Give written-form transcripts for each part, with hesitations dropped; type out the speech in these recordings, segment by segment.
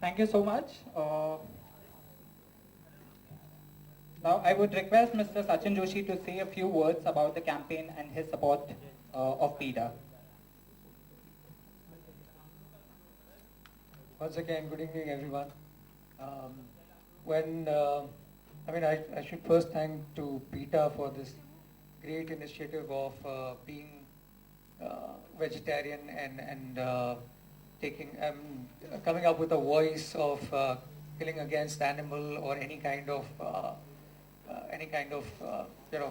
Thank you so much. Now I would request Mr. Sachin Joshi to say a few words about the campaign and his support of PETA. Once again, good evening, everyone. I should first thank to PETA for this great initiative of being vegetarian and coming up with a voice of killing against animal or any kind of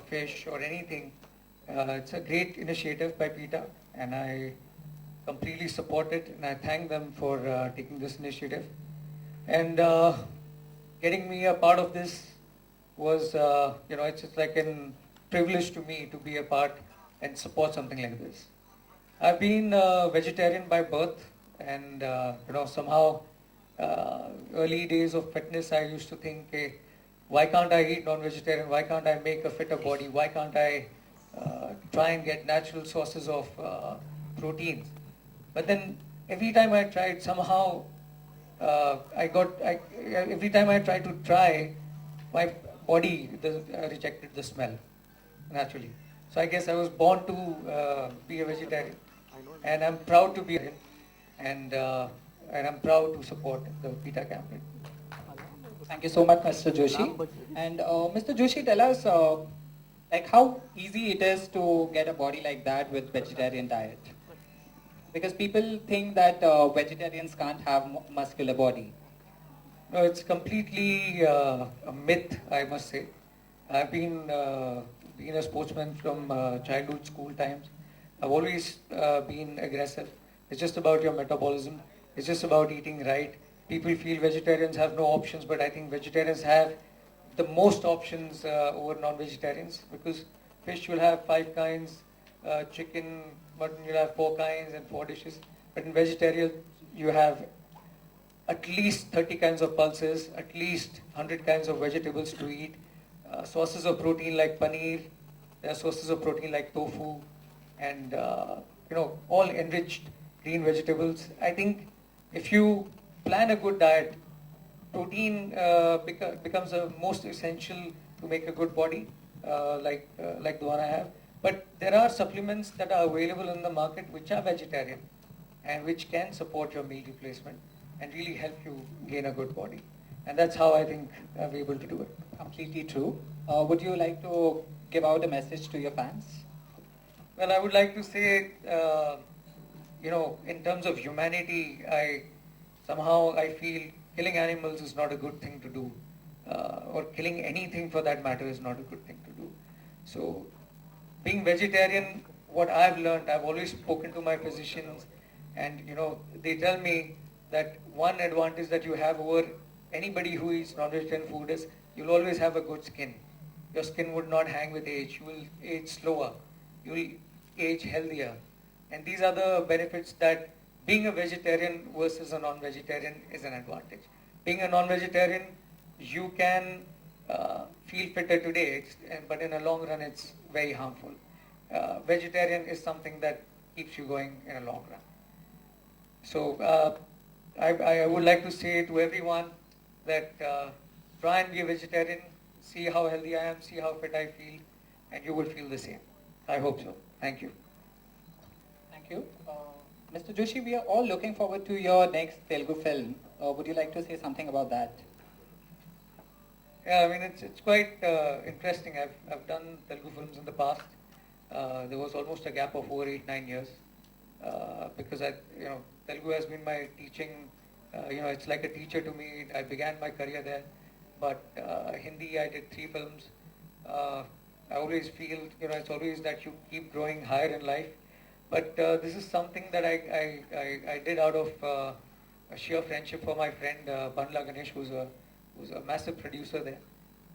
fish or anything. It's a great initiative by PETA, and I completely support it, and I thank them for taking this initiative. And getting me a part of this was, it's just like a privilege to me to be a part and support something like this. I've been vegetarian by birth, and somehow early days of fitness, I used to think, hey, why can't I eat non-vegetarian? Why can't I make a fitter body? Why can't I try and get natural sources of proteins? But then every time I tried, somehow every time I tried to try, my body rejected the smell naturally. So I guess I was born to be a vegetarian, and I'm proud to be a vegetarian, and I'm proud to support the PETA campaign. Thank you so much, Mr. Joshi. And Mr. Joshi, tell us how easy it is to get a body like that with vegetarian diet. Because people think that vegetarians can't have muscular body. No, it's completely a myth, I must say. I've been a sportsman from childhood, school times. I've always been aggressive. It's just about your metabolism. It's just about eating right. People feel vegetarians have no options, but I think vegetarians have the most options over non-vegetarians, because fish will have 5 kinds, chicken, mutton you'll have 4 kinds and 4 dishes. But in vegetarian, you have at least 30 kinds of pulses, at least 100 kinds of vegetables to eat, sources of protein like paneer, there are sources of protein like tofu, and all enriched green vegetables. I think if you plan a good diet, protein becomes the most essential to make a good body, like the one I have. But there are supplements that are available in the market which are vegetarian and which can support your meal replacement and really help you gain a good body. And that's how I think I'll be able to do it. Completely true. Would you like to give out a message to your fans? Well, I would like to say, in terms of humanity, I feel killing animals is not a good thing to do, or killing anything for that matter is not a good thing to do. So, being vegetarian, what I've learned, I've always spoken to my physicians, and they tell me that one advantage that you have over anybody who eats non-vegetarian food is you'll always have a good skin. Your skin would not hang with age. You will age slower. You will age healthier. And these are the benefits that being a vegetarian versus a non-vegetarian is an advantage. Being a non-vegetarian, you can feel fitter today, but in a long run it's very harmful. Vegetarian is something that keeps you going in a long run. So I would like to say to everyone that try and be a vegetarian, see how healthy I am, see how fit I feel, and you will feel the same. I hope so. Thank you. Thank you. Mr. Joshi, we are all looking forward to your next Telugu film. Would you like to say something about that? Yeah, I mean it's quite interesting. I've done Telugu films in the past. There was almost a gap of over 8-9 years because Telugu has been my teaching. It's like a teacher to me. I began my career there, but Hindi I did 3 films. I always feel it's always that you keep growing higher in life. But this is something that I did out of a sheer friendship for my friend Bandla Ganesh, who's a massive producer there,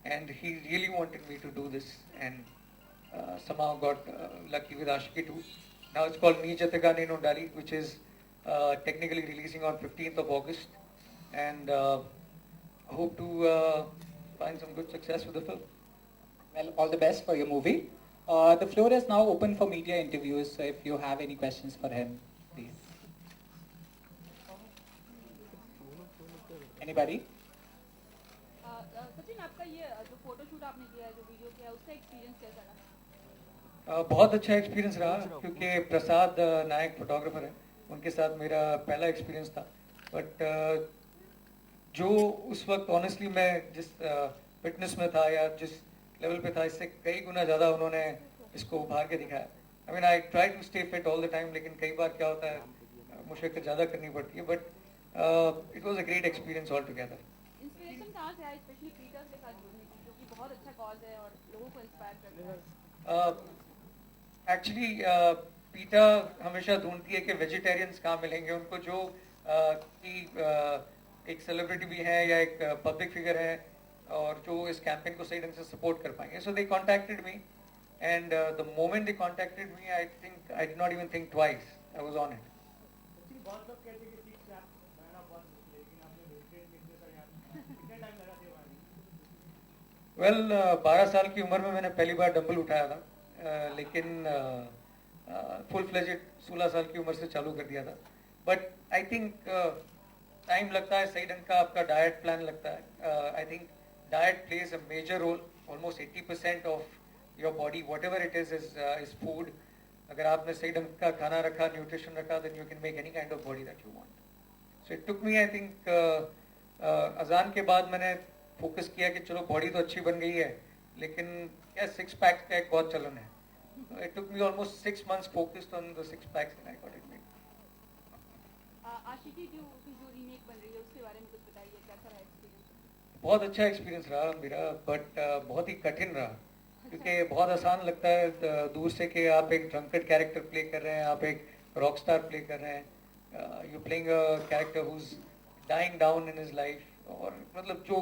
and he really wanted me to do this, and somehow got lucky with Ashiki 2. Now it's called Nee Jatega Nenu Dali, which is technically releasing on 15th of August, and hope to find some good success with the film. Well, all the best for your movie. The floor is now open for media interviews, so if you have any questions for him, please. Anybody? Sachin आपका ये जो photoshoot आपने किया है जो video किया है उसका एक्सपीरियंस कैसा रहा? बहुत अच्छा एक्सपीरियंस रहा क्योंकि प्रसाद नायक फोटोग्राफर है, उनके साथ मेरा पहला एक्सपीरियंस था. बट जो उस वक्त ऑनेस्टली मैं जिस फिटनेस में था या जिस लेवल पे था, इससे कई गुना ज़्यादा उन्होंने इसको उभार के दिखाया. I mean I try to stay fit all the time, लेकिन कई बार क्या होता है मुश्किल ज़्यादा करनी पड़ती है. But it was a great experience all together. Inspiration कहाँ से आया स्पेशली पीटर्स के साथ जुड़ने की, जो कि बहुत अच्छा कॉज है और लोगों को इंस्पायर करता है? एक्चुअली पीटा हमेशा ढूंढती है कि वेजिटेरियंस कहाँ मिलेंगे उनको, जो एक सेलिब्रिटी भी है या एक पब्लिक फिगर है और जो इस कैंपेन को सही ढंग से सपोर्ट कर पाएंगे. So they contacted me, and the moment they contacted me I did not even think twice, I was on it. बहुत लोग कहते हैं कि 6 लाख मैन ऑफ वन, लेकिन आपने वेजिटेरियन में इतने सारे कितने टाइम लगा थे वहाँ? वेल 12 साल की उम्र में मैंने पहली बार डंबल उठाया था, लेकिन फुल फ्लेजेड 16 साल की उम्र से चालू कर दिया था. बट आई थिंक टाइम लगता है, सही ढंग का आपका डाइट प्लान लगता है. I think diet plays a major role. Almost 80% of your body whatever it is food. अगर आपने सही ढंग का खाना रखा, न्यूट्रिशन रखा, then you can make any kind of body that you want. So it took me, I think अजान के बाद मैंने फोकस किया कि चलो बॉडी तो अच्छी बन गई है, लेकिन क्या 6 पैक्स का एक बहुत चलन है. It took me almost 6 months focused on the 6 packs and I got it made. आशिकी 2 की जो रीमेक बन रही है उसके बारे में कुछ बताइए, कैसा रहा एक्सपीरियंस? बहुत अच्छा एक्सपीरियंस रहा मेरा, बट बहुत ही कठिन रहा, क्योंकि बहुत आसान लगता है दूर से कि आप एक ड्रंकर्ड कैरेक्टर प्ले कर रहे हैं, आप एक रॉक स्टार प्ले कर रहे हैं, you playing a character who is dying down in his life, और मतलब जो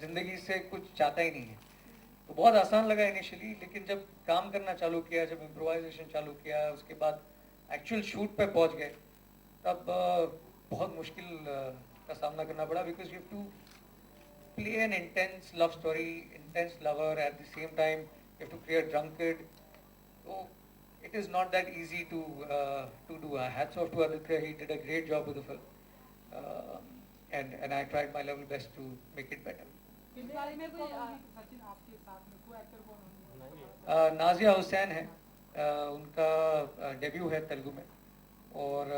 जिंदगी से कुछ चाहता ही नहीं है. तो बहुत आसान लगा इनिशियली, लेकिन जब काम करना चालू किया, जब इम्प्रोवाइजेशन चालू किया, उसके बाद एक्चुअल शूट पे पहुंच गए, तब बहुत मुश्किल का सामना करना पड़ा. Because you have to play an intense love story, intense lover, at the same time you have to play a drunkard. तो it is not that easy to do. Hats off to Aditya, he did a great job with the film, and I tried my level best to make it better. इस बारे में कोई सचिन आपके साथ में को actor कौन होंगे? नाजिया हुसैन है, उनका डेब्यू है तेलुगु में, और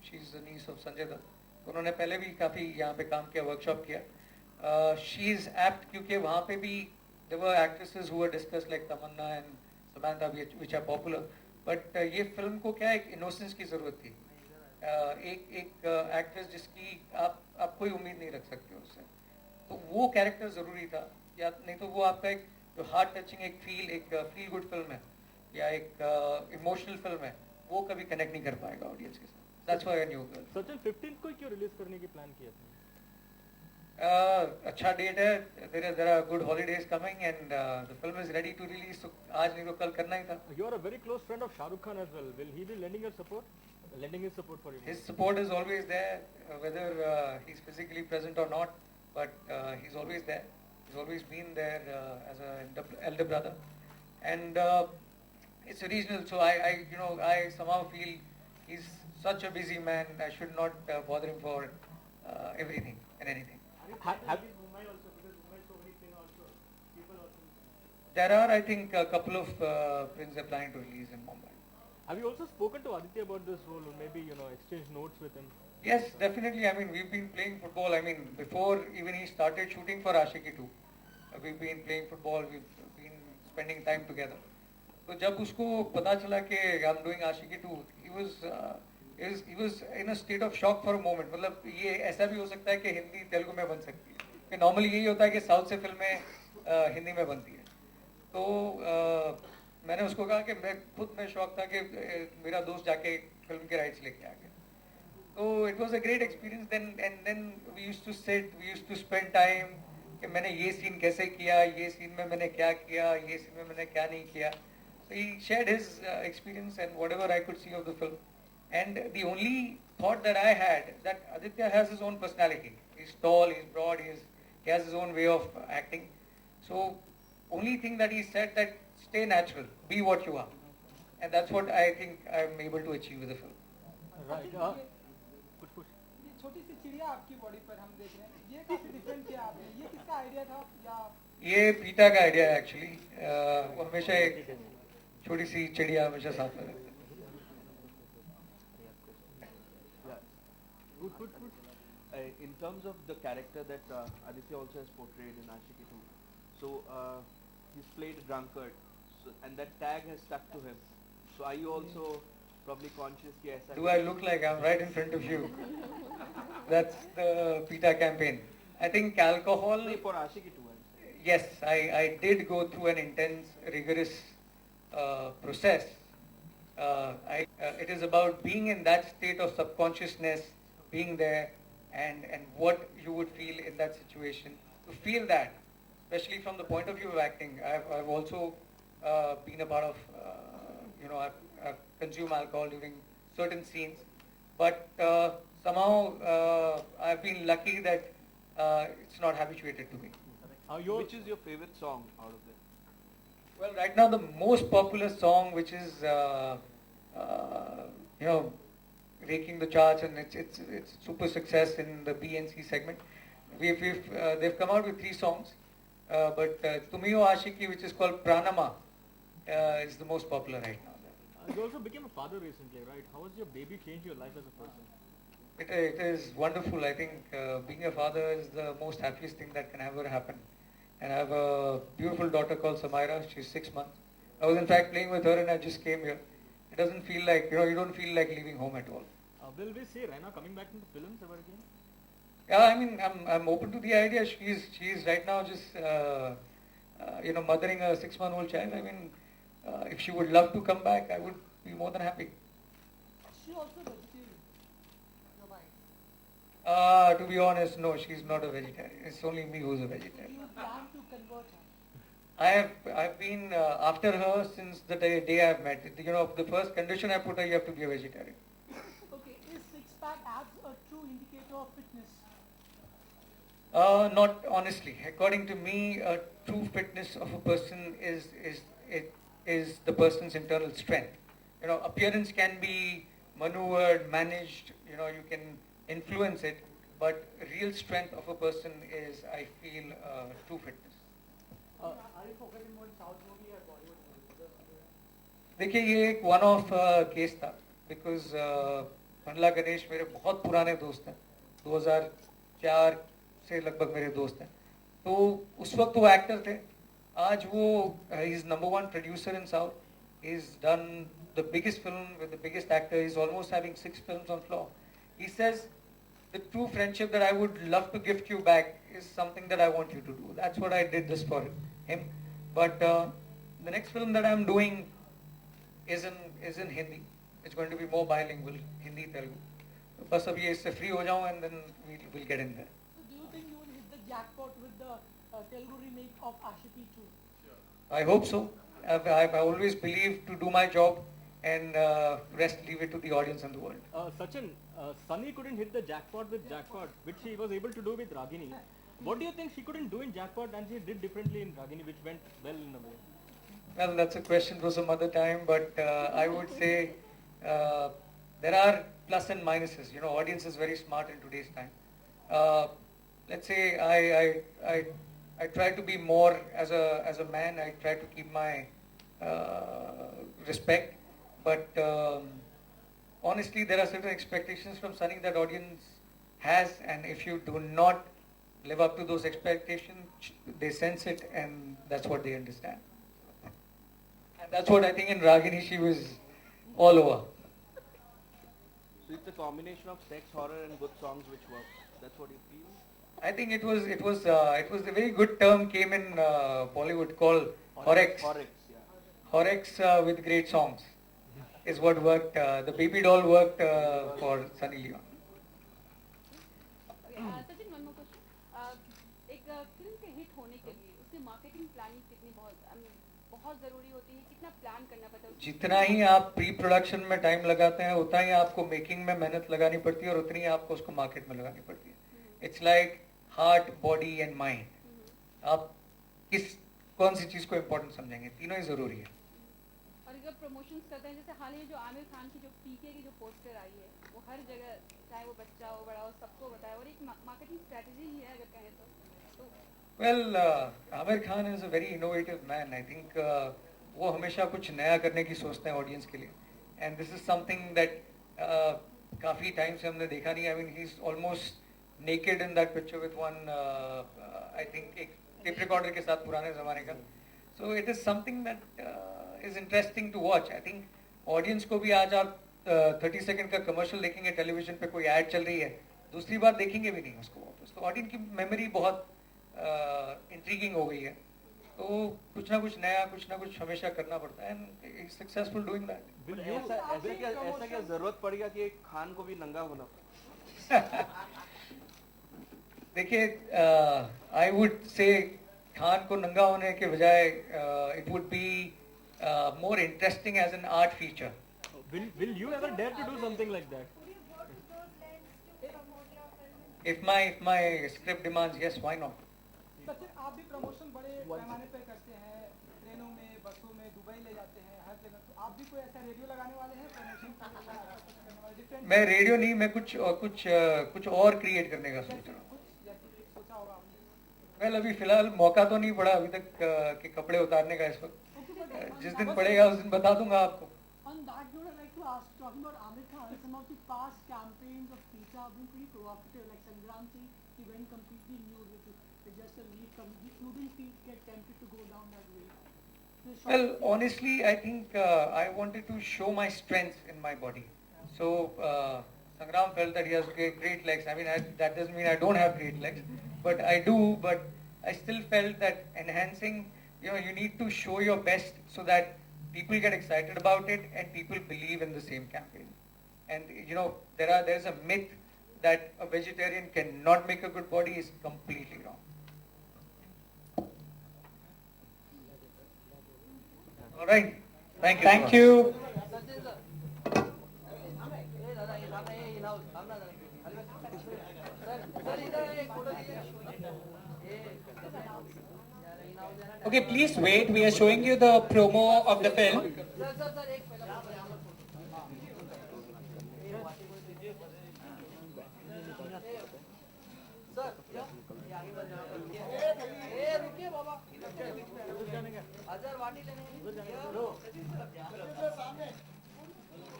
she is the niece of Sanjay Dutt. उन्होंने पहले भी काफ़ी यहाँ पे काम किया, वर्कशॉप किया. शी इज एप्ट क्योंकि वहाँ पे भी there were actresses who were discussed like Tamannaah and Samantha which are popular, but ये फिल्म को क्या एक इनोसेंस की ज़रूरत थी. एक एक्ट्रेस जिसकी आप कोई उम्मीद नहीं रख सकते उससे, तो वो कैरेक्टर ज़रूरी था. या नहीं तो वो आपका एक जो हार्ट टचिंग एक फील गुड फिल्म है या एक इमोशनल फिल्म है, वो कभी कनेक्ट नहीं कर पाएगा ऑडियंस के साथ. That's why I knew. Sachin 15 को क्यों रिलीज करने की प्लान किया था? अच्छा डेट है, there are good holidays coming and the film is ready to release. तो आज नहीं तो कल करना ही था. You are a very close friend of Shah Rukh Khan as well. Will he be lending his support for you? His support is always there, whether he's physically present or not, but he's always there. He's always been there as an elder brother, and it's original. So I somehow feel he's such a busy man. I should not bother him for everything and anything. Have Mumbai also, because Mumbai so many things also, people also. There are, I think, a couple of prints are planning to release in Mumbai. Have you also spoken to Aditya about this role, or maybe exchanged notes with him? Yes, definitely. I mean, we've been playing football. I mean, before even he started shooting for Ashiki 2, we've been playing football. We've been spending time together. तो जब उसको पता चला कि I'm doing Ashiki 2, he was in a state of shock for a moment. मतलब ये ऐसा भी हो सकता है कि हिंदी तेलुगु में बन सकती है. कि normally यही होता है कि साउथ से फिल्में हिंदी में बनती है. तो मैंने उसको कहा कि मैं खुद में शौक था कि मेरा दोस्त जाके फिल्म के राइट्स लेके आ गया. So it was a great experience then, and then we used to sit, we used to spend time कि मैंने ये सीन कैसे किया, ये सीन में मैंने क्या किया, ये सीन में मैंने क्या नहीं किया. So he shared his experience and whatever I could see of the film. And the only thought that I had that Aditya has his own personality. He's tall, he's broad, he has his own way of acting. So only thing that he said that stay natural, be what you are. And that's what I think I'm able to achieve with the film. Right. कुछ ये छोटी सी चिड़िया आपकी body पर हम देख रहे हैं, ये काफी डिफरेंट किया आपने, ये किसका आइडिया था या? ये पीटा का आइडिया है एक्चुअली. वो हमेशा एक छोटी सी चिड़िया हमेशा साथ में रखते हैं. Good. In terms of the character that Aditya also has portrayed in Ashiki 2, so he's played a drunkard, and that tag has stuck to him. So are you also probably conscious कि ऐसा? Do I look like I'm right in front of you? That's the PETA campaign. I think alcohol. For Ashiki 2. Yes, I did go through an intense, rigorous process. It is about being in that state of subconsciousness, being there, and what you would feel in that situation. To feel that, especially from the point of view of acting, I've also been a part of, I've consumed alcohol during certain scenes, but somehow I've been lucky that it's not habituated to me. Which is your favorite song out of it? Well, right now the most popular song, which is raking the charts, and it's super success in the B and C segment. They've come out with 3 songs, but Tumiyo Ashiki, which is called Pranama, is the most popular right now. You also became a father recently, right? How has your baby changed your life as a person? It is wonderful. I think being a father is the most happiest thing that can ever happen. And I have a beautiful daughter called Samaira. She's 6 months. I was in fact playing with her and I just came here. It doesn't feel like, you don't feel like leaving home at all. Will we see Raina coming back into films ever again? Yeah, I mean, I'm open to the idea. She's right now just, mothering a 6-month-old child. I mean, if she would love to come back, I would be more than happy. She also vegetarian, your wife. To be honest, no, she's not a vegetarian. It's only me who's a vegetarian. You plan to convert her? I've been after her since the day I've met. The first condition I put her, you have to be a vegetarian. Okay, is six-pack abs a true indicator of fitness? Not honestly. According to me, true fitness of a person is the person's internal strength. Appearance can be maneuvered, managed. You can influence it, but real strength of a person is, I feel, true fitness. Are you focusing more on South movie or Bollywood movie? देखिए ये एक one of case था because Mandla Ganesh मेरे बहुत पुराने दोस्त हैं 2004 से लगभग मेरे दोस्त हैं तो उस वक्त वो एक्टर थे आज वो he is number 1 producer in south he is done the biggest film with the biggest actor he is almost having 6 films on floor he says the true friendship that I would love to gift you back is something that I want you to do. That's what I did this for him. But the next film that I'm doing is in Hindi. It's going to be more bilingual, Hindi, Telugu. बस अब ये इससे free हो जाऊँ and then we'll get in there. So do you think you will hit the jackpot with the Telugu remake of Ashiki 2? I hope so. I've always believed to do my job and rest leave it to the audience and the world. Sachin, Sunny couldn't hit the jackpot with Jackpot, which she was able to do with Ragini. What do you think she couldn't do in Jackpot and she did differently in Ragini, which went well in a way? Well, that's a question for some other time, but I would say there are plus and minuses. Audience is very smart in today's time. Let's say I try to be more as a man. I try to keep my respect, but honestly, there are certain expectations from Sunny that audience has, and if you do not live up to those expectations, they sense it, and that's what they understand. And that's what I think in Ragini she was all over. So it's a combination of sex, horror, and good songs which work. That's what you feel. I think it was a very good term came in Bollywood called Horex. Horex, yeah. Horex with great songs is what worked. The baby doll worked for Sunny Leon. Okay, Sachin, one more question. एक film के hit होने के लिए उसकी marketing planning कितनी बहुत ज़रूरी होती है, कितना प्लान करना पड़ता है? जितना ही आप प्री प्रोडक्शन में टाइम लगाते हैं उतना ही आपको मेकिंग में मेहनत लगानी पड़ती है और उतनी ही आपको उसको मार्केट में लगानी पड़ती है. It's like heart, body and mind. आप कौन सी चीज को इम्पोर्टेंट समझेंगे? तीनों ही जरूरी है. और जब प्रमोशंस करते हैं, जैसे हाल ही में जो आमिर खान की जो पीके की जो पोस्टर आई है, वो हर जगह, चाहे वो बच्चा हो बड़ा हो, सबको बताया, और एक मार्केटिंग स्ट्रेटजी ही है अगर कहें तो. Well, Amir Khan is a very innovative man. I think वो हमेशा कुछ नया करने की सोचते हैं ऑडियंस के लिए. And this is something that काफी टाइम से हमने देखा नहीं. I mean, he's almost naked in that picture with one, I think एक tape recorder के साथ पुराने जमाने का. So it is something that is interesting to watch. I think audience को भी आज आप 30 सेकंड का कमर्शियल देखेंगे टेलीविजन पे, कोई ऐड चल रही है, दूसरी बार देखेंगे भी नहीं उसको वापस. तो ऑडियंस की मेमोरी बहुत इंट्रीगिंग हो गई है. तो कुछ ना कुछ नया, कुछ ना कुछ हमेशा करना पड़ता है. And successful doing that. ऐसा क्या जरूरत पड़ेगा कि एक खान को भी नंगा होना? देखिए, आई वुड से खान को नंगा होने के बजाय it would be more interesting as an art feature. Will you ever dare to do something like that? If my script demands, yes, why not? Sachin, आप भी प्रमोशन बड़े पैमाने पे करते हैं, ट्रेनों में, बसों में, दुबई ले जाते हैं, हर जगह. तो आप भी कोई ऐसा रेडियो लगाने वाले हैं प्रमोशन करने वाले? डिफरेंट. मैं रेडियो नहीं, मैं कुछ और क्रिएट करने का सोच रहा हूँ. कुछ जैसे सोचा होगा आपने? वेल, अभी फिलहाल मौका तो नहीं पड़ा अभी तक कि कपड़े उतारने का इस वक्त. जिस दिन पड़ेगा उस दिन बता दूंगा आपको. On that note, I'd like to ask, talking about Amir Khan, some of the past campaigns of pizza have been pretty provocative, like Sangramti, he went completely nude, which is just a lead comedy. You didn't get tempted to go down that way? Well, honestly, I think I wanted to show my strength in my body. So, Sangram felt that he has great legs. I mean, that doesn't mean I don't have great legs, but I do. But I still felt that enhancing, you need to show your best so that people get excited about it and people believe in the same campaign. And there is a myth that a vegetarian cannot make a good body is completely wrong. All right. Thank you. Thank you. Okay, please wait. We are showing you the promo of the film.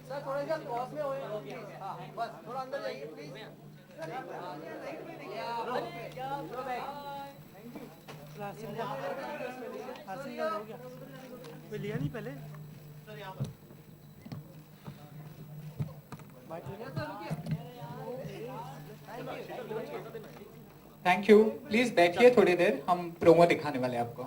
Sir थोड़ा सा cross में होए हाँ बस थोड़ा अंदर जाइए please लिया नहीं पहले. Thank you. प्लीज बैठिए थोड़ी देर, हम प्रोमो दिखाने वाले हैं आपको.